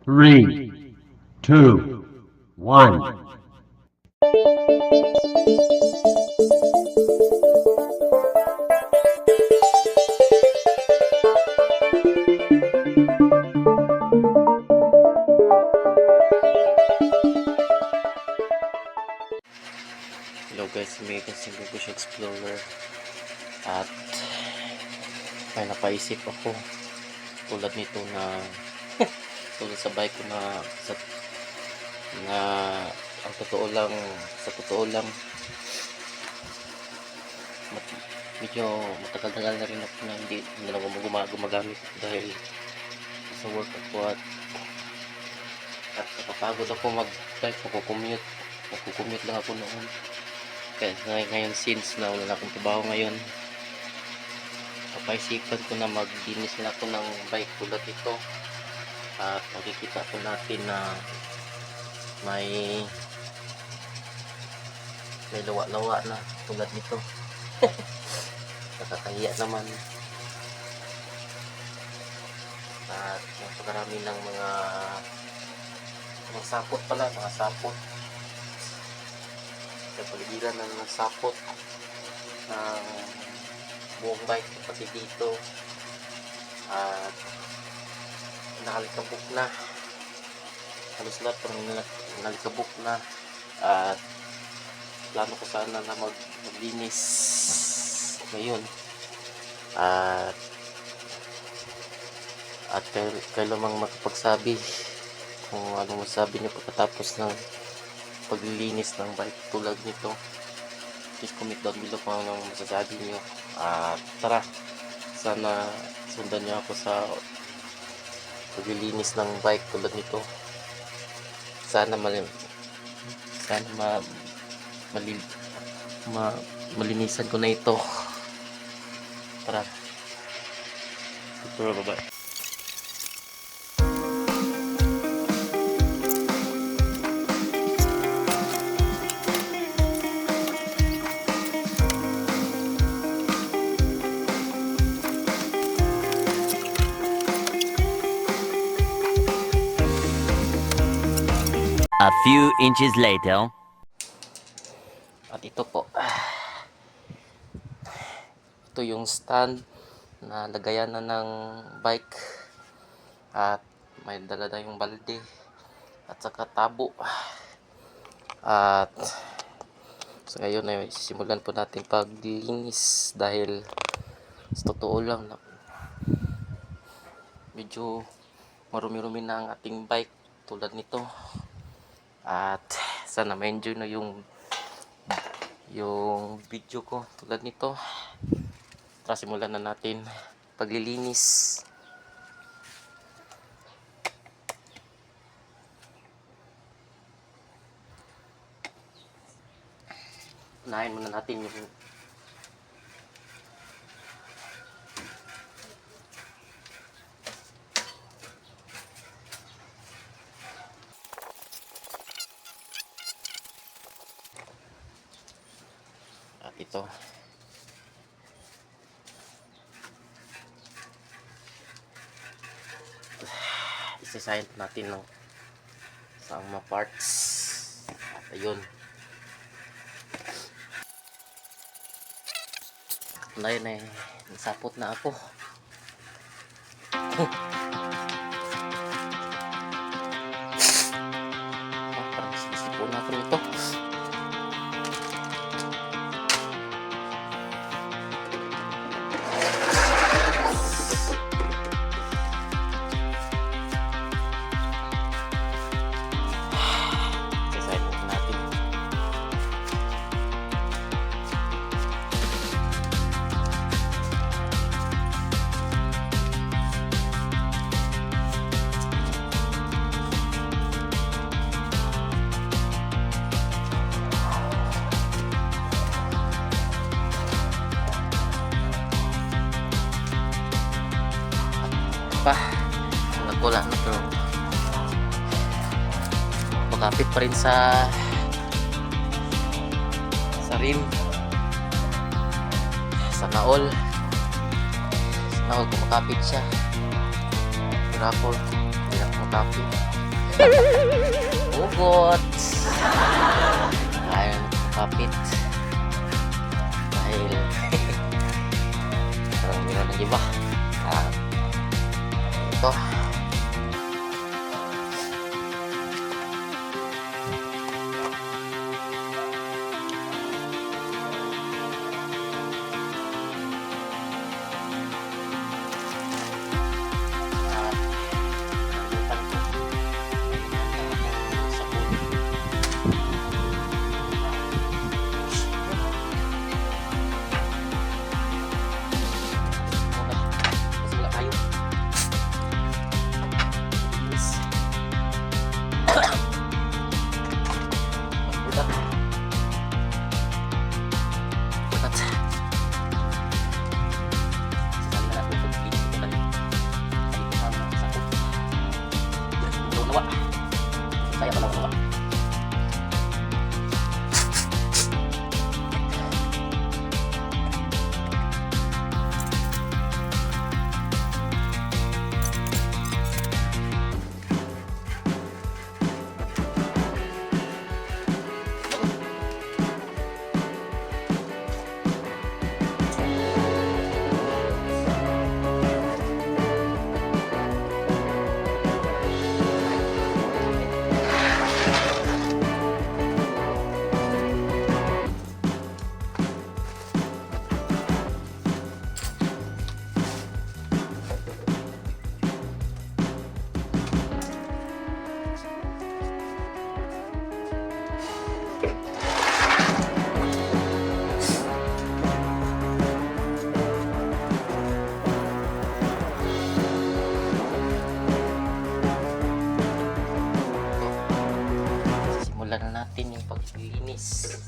Three, two, one. Hello guys, may Single Bush Explorer at may napaisip ako tulad nito na tulad sa bike ko na ang totoo lang medyo matagal-tagal na rin ako na hindi na gumagamit dahil sa work ako at napapagod ako mag-bike, magkukommute lang ako noon. Kaya ngayon since na wala akong trabaho ngayon, papaisipan ko na maglinis na ako ng bike tulad ito at makikita po natin na may lawa-lawa na tulad nito. Nakakahiya naman at napakarami ng mga sapot sa paligiran ng mga sapot ng buong bike pati dito at nakalikabok na halos lahat parang nalikabok na at plano ko sana na maglinis ngayon at kayo lamang makapagsabi kung ano masabi niyo pagkatapos ng paglilinis ng bike tulad nito. Please comment down below kung anong masasabi niyo at tara, sana sundan niyo ako sa paglilinis ng bike tulad nito. Sana malinisan ko na ito. Tara, bye. A few inches later. At ito po, ito yung stand na lagayan na ng bike at may dala yung balde at saka tabo at so ngayon ay sisimulan po natin paglinis dahil sa totoo lang na medyo marumi-rumi na ang ating bike tulad nito at sana ma-enjoy na yung video ko tulad nito. Tara, simulan na natin paglilinis. Unahin muna natin yung at ito isasayin natin no, sa mga parts at ayun ngayon eh nasapot na ako. Parang sisipon na ako nito. Nagkula na pero makapit pa rin sa rim, sa naol kumakapit siya pero ako hindi ako kapit. Ugot! Ayaw na kapit. Dahil parang meron ng iba. Ito. Saya pala ko. Simulan na natin yung paglilinis.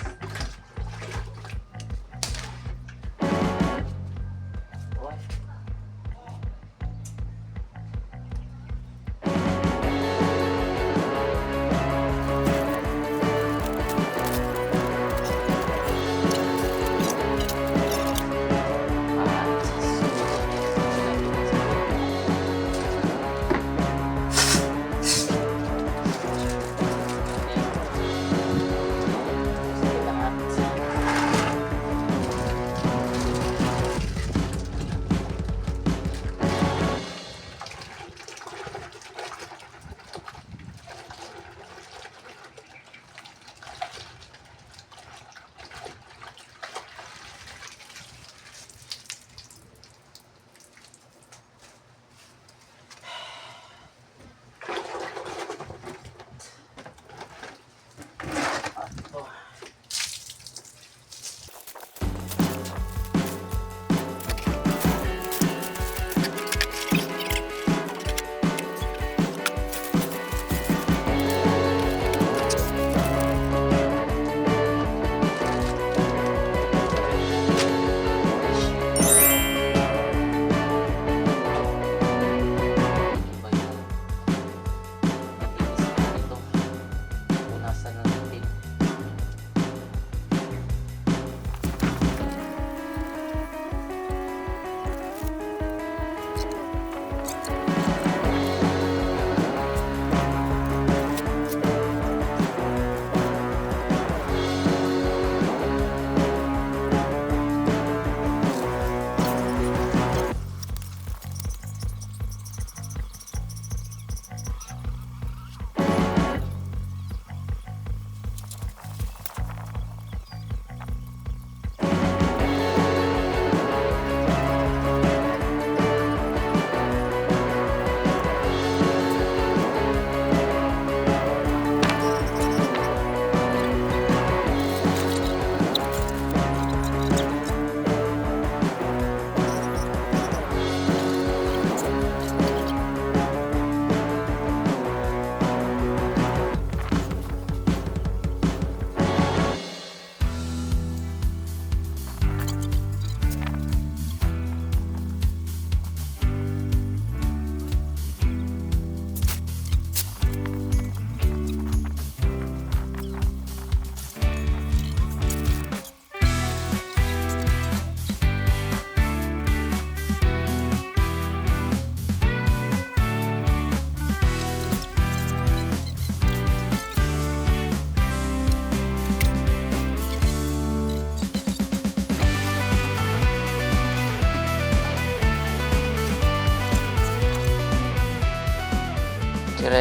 Tcharam!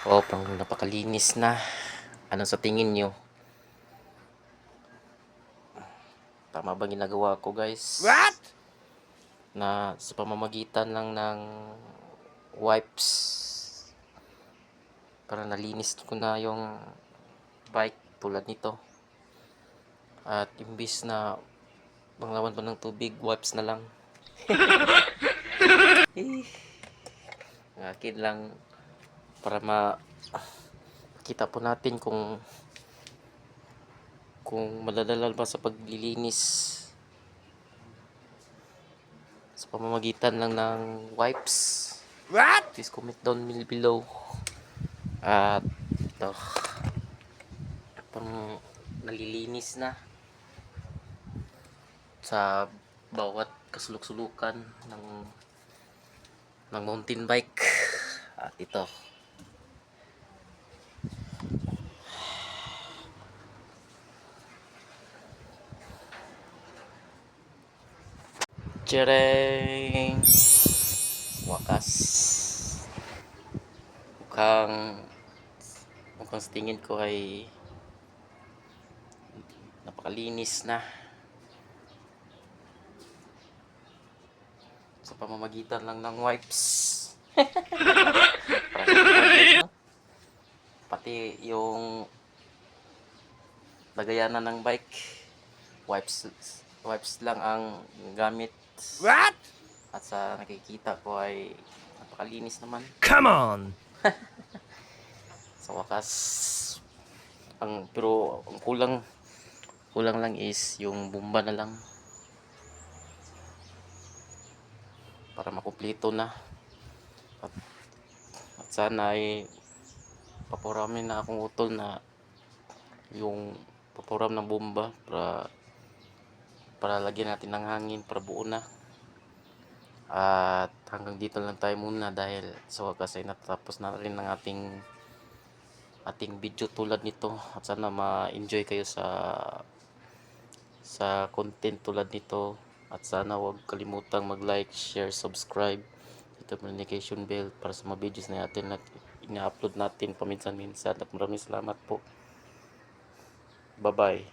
Oh, pang napakalinis na. Ano sa tingin nyo? Tama ba ginagawa ko, guys? What? Na sa pamamagitan lang ng wipes para nalinis ko na yung bike tulad nito. At imbis na panglawan pa ng tubig, wipes na lang. Ang akin lang para makita po natin kung madadala ba sa paglilinis sa pamamagitan lang ng wipes. What? Please comment down below. At ito, pang nalilinis na sa bawat kasulok-sulukan ng mountain bike. At ito, tcharam! Wakas, mukhang sa tingin ko ay napakalinis na sa pamamagitan lang ng wipes. Pati yung lagayanan ng bike, wipes lang ang gamit. What? At sa nakikita ko ay napakalinis naman. Come on. Sa wakas, pero ang kulang lang is yung bomba na lang para makumpleto na. At sana ay papuramin na akong utol na yung papuram ng bomba para lagyan natin ng hangin para buo na. At hanggang dito lang tayo muna dahil sa wakas ay natapos na rin ng ating video tulad nito. At sana ma-enjoy kayo sa content tulad nito. At sana huwag kalimutang mag-like, share, subscribe, ito notification bell para sa mga videos na natin na ina-upload natin paminsan-minsan. At maraming salamat po. Bye bye.